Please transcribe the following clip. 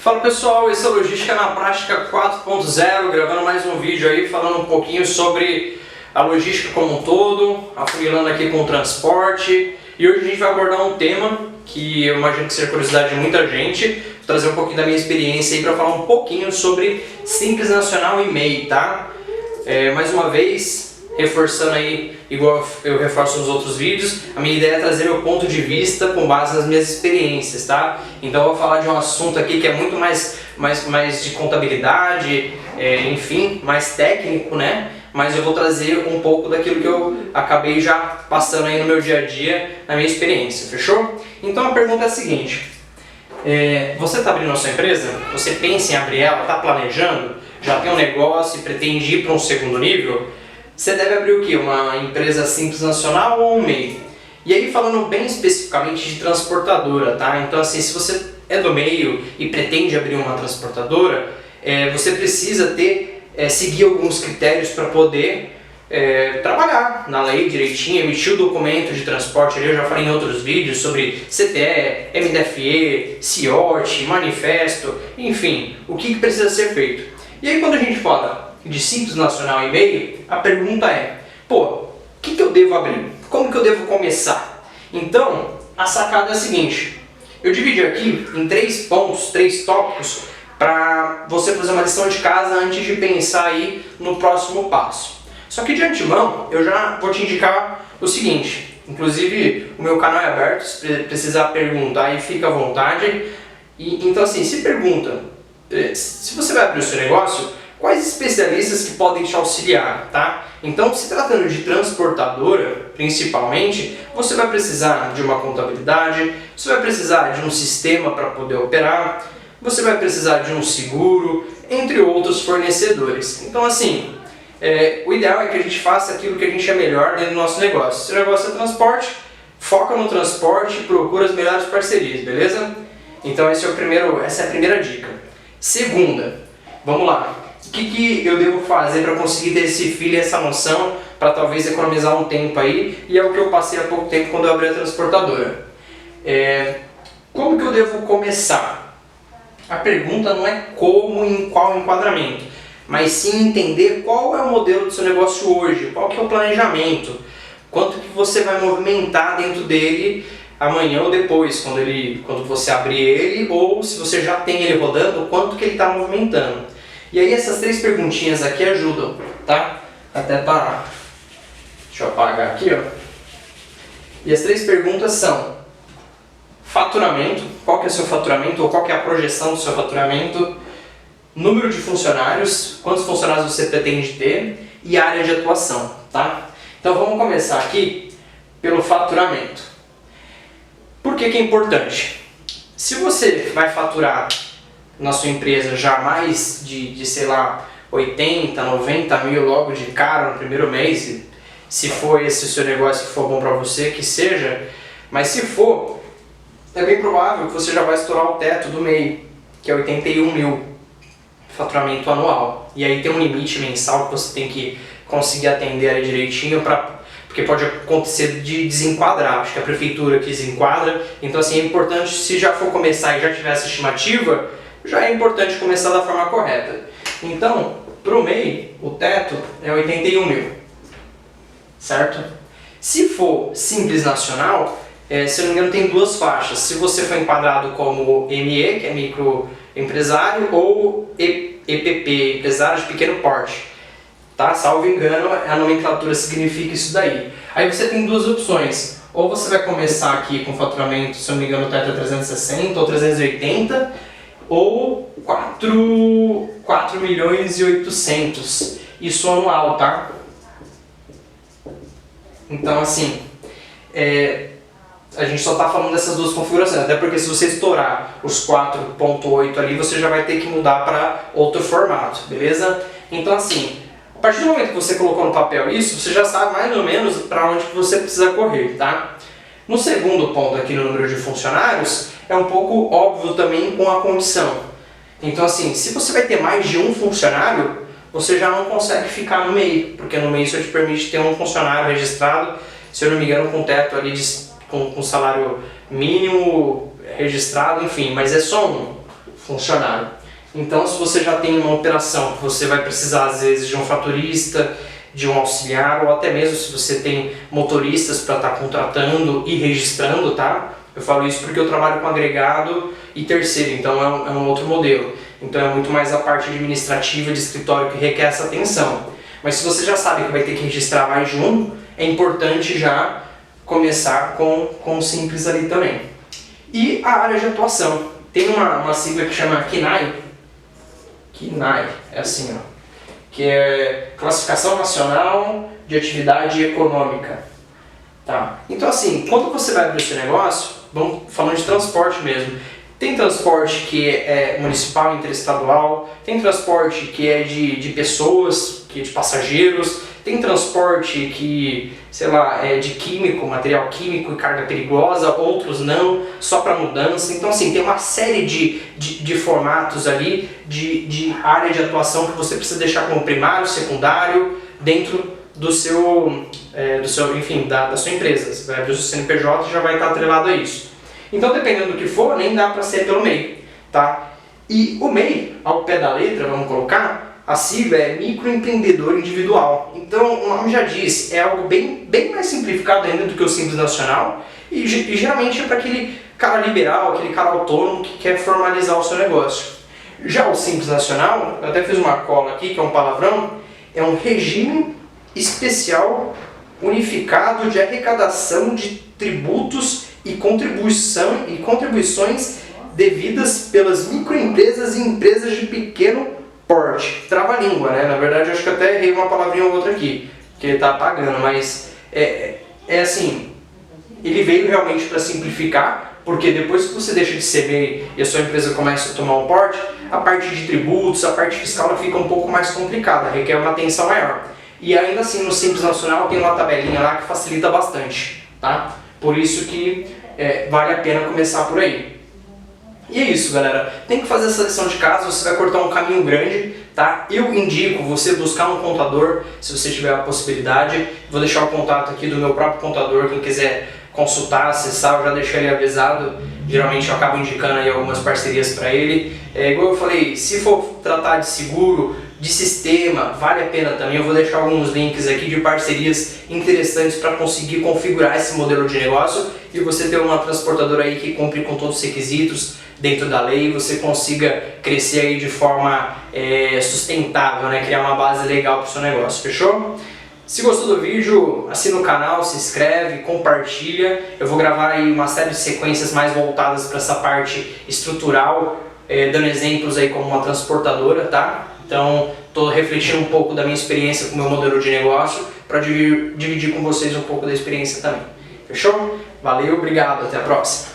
Fala pessoal, esse é o Logística na Prática 4.0, gravando mais um vídeo aí falando um pouquinho sobre a logística como um todo, afunilando aqui com o transporte. E hoje a gente vai abordar um tema que eu imagino que seja curiosidade de muita gente, vou trazer um pouquinho da minha experiência aí para falar um pouquinho sobre Simples Nacional e MEI, tá? Mais uma vez, reforçando aí, igual eu reforço nos outros vídeos, a minha ideia é trazer meu ponto de vista com base nas minhas experiências, tá? Então eu vou falar de um assunto aqui que é muito mais de contabilidade, enfim, mais técnico, né? Mas eu vou trazer um pouco daquilo que eu acabei já passando aí no meu dia a dia, na minha experiência, fechou? Então a pergunta é a seguinte, você está abrindo a sua empresa? Você pensa em abrir ela, está planejando? Já tem um negócio e pretende ir para um segundo nível? Você deve abrir o quê? Uma empresa Simples Nacional ou um MEI? E aí falando bem especificamente de transportadora, tá? Então assim, se você é do meio e pretende abrir uma transportadora, você precisa seguir alguns critérios para poder trabalhar na lei direitinho, emitir o documento de transporte ali. Eu já falei em outros vídeos sobre CTE, MDFE, CIOT, manifesto, enfim, o que precisa ser feito. E aí quando a gente fala de Simples Nacional e MEI, a pergunta é, o que eu devo abrir? Como que eu devo começar? Então, a sacada é a seguinte, eu dividi aqui em 3 pontos, 3 tópicos, para você fazer uma lição de casa antes de pensar aí no próximo passo. Só que de antemão, eu já vou te indicar o seguinte, inclusive o meu canal é aberto, se precisar perguntar aí, fica à vontade. Então assim, se pergunta, se você vai abrir o seu negócio, quais especialistas que podem te auxiliar, tá? Então, se tratando de transportadora, principalmente, você vai precisar de uma contabilidade, você vai precisar de um sistema para poder operar, você vai precisar de um seguro, entre outros fornecedores. Então, assim, o ideal é que a gente faça aquilo que a gente é melhor dentro do nosso negócio. Se o negócio é transporte, foca no transporte e procura as melhores parcerias, beleza? Então, essa é a primeira dica. Segunda, vamos lá. O que eu devo fazer para conseguir ter esse feeling, essa noção, para talvez economizar um tempo aí, e é o que eu passei há pouco tempo quando eu abri a transportadora. Como que eu devo começar? A pergunta não é como e em qual enquadramento, mas sim entender qual é o modelo do seu negócio hoje, qual que é o planejamento, quanto que você vai movimentar dentro dele amanhã ou depois, quando você abrir ele, ou se você já tem ele rodando, quanto que ele está movimentando. E aí essas 3 perguntinhas aqui ajudam, tá? Até para... Deixa eu apagar aqui, ó. E as 3 perguntas são: faturamento, qual que é o seu faturamento ou qual que é a projeção do seu faturamento? Número de funcionários, quantos funcionários você pretende ter? E área de atuação, tá? Então vamos começar aqui pelo faturamento. Por que é importante? Se você vai faturar na sua empresa já mais de sei lá, 80, 90 mil logo de cara no primeiro mês, se for esse o seu negócio que for bom para você, que seja, mas se for, é bem provável que você já vai estourar o teto do MEI, que é 81 mil faturamento anual. E aí tem um limite mensal que você tem que conseguir atender ali direitinho, porque pode acontecer de desenquadrar, acho que a prefeitura que desenquadra, então assim, é importante, se já for começar e já tiver essa estimativa, já é importante começar da forma correta. Então, para o MEI, o teto é 81 mil, certo? Se for Simples Nacional, se eu não me engano tem 2 faixas. Se você for enquadrado como ME, que é microempresário, ou EPP, empresário de pequeno porte, tá? Salvo engano, a nomenclatura significa isso daí. Aí você tem 2 opções. Ou você vai começar aqui com faturamento, se eu não me engano o teto é 360 ou 380, ou 4 milhões e 800, isso anual, tá? Então assim, a gente só está falando dessas 2 configurações, até porque se você estourar os 4.8 ali, você já vai ter que mudar para outro formato, beleza? Então assim, a partir do momento que você colocou no papel isso, você já sabe mais ou menos para onde que você precisa correr, tá? No segundo ponto aqui no número de funcionários, é um pouco óbvio também com a condição. Então assim, se você vai ter mais de um funcionário, você já não consegue ficar no MEI, porque no MEI só te permite ter um funcionário registrado, se eu não me engano, com teto ali com salário mínimo registrado, enfim, mas é só um. funcionário. Então, se você já tem uma operação que você vai precisar, às vezes, de um faturista, de um auxiliar, ou até mesmo se você tem motoristas para estar contratando e registrando, tá? Eu falo isso porque eu trabalho com agregado e terceiro, então é um outro modelo. Então é muito mais a parte administrativa de escritório que requer essa atenção. Mas se você já sabe que vai ter que registrar mais de um, é importante já começar com o simples ali também. E a área de atuação. Tem uma sigla que chama CNAE. CNAE, é assim, ó. Que é Classificação Nacional de Atividade Econômica. Tá? Então assim, quando você vai abrir o seu negócio, vamos falando de transporte mesmo, tem transporte que é municipal, interestadual, tem transporte que é de pessoas, que é de passageiros, tem transporte que, sei lá, é de químico, material químico e carga perigosa, outros não, só para mudança. Então assim, tem uma série de formatos ali, de área de atuação que você precisa deixar como primário, secundário, dentro do seu enfim, da sua empresa. Você vai abrir o seu CNPJ e já vai estar atrelado a isso. Então, dependendo do que for, nem dá para ser pelo MEI, tá? E o MEI, ao pé da letra, vamos colocar, a sigla é microempreendedor individual. Então, o nome já diz, é algo bem mais simplificado ainda do que o Simples Nacional e geralmente é para aquele cara liberal, aquele cara autônomo que quer formalizar o seu negócio. Já o Simples Nacional, eu até fiz uma cola aqui, que é um palavrão, é um regime especial unificado de arrecadação de tributos e contribuições devidas pelas microempresas e empresas de pequeno porte. Trava-língua, né? Na verdade, eu acho que até errei uma palavrinha ou outra aqui, que ele está apagando, mas é assim, ele veio realmente para simplificar, porque depois que você deixa de ser MEI e a sua empresa começa a tomar um porte, a parte de tributos, a parte fiscal ela fica um pouco mais complicada, requer uma atenção maior. E ainda assim, no Simples Nacional tem uma tabelinha lá que facilita bastante, tá? Por isso que vale a pena começar por aí. E é isso, galera. Tem que fazer essa lição de casa, você vai cortar um caminho grande, tá? Eu indico você buscar um contador, se você tiver a possibilidade. Vou deixar o contato aqui do meu próprio contador, quem quiser consultar, acessar, eu já deixei ele avisado. Geralmente eu acabo indicando aí algumas parcerias para ele. Igual eu falei, se for tratar de seguro, de sistema, vale a pena também. Eu vou deixar alguns links aqui de parcerias interessantes para conseguir configurar esse modelo de negócio e você ter uma transportadora aí que cumpre com todos os requisitos dentro da lei e você consiga crescer aí de forma sustentável, né? Criar uma base legal para o seu negócio, fechou? Se gostou do vídeo, assina o canal, se inscreve, compartilha. Eu vou gravar aí uma série de sequências mais voltadas para essa parte estrutural, dando exemplos aí como uma transportadora, tá? Então, estou refletindo um pouco da minha experiência com o meu modelo de negócio para dividir com vocês um pouco da experiência também. Fechou? Valeu, obrigado, até a próxima.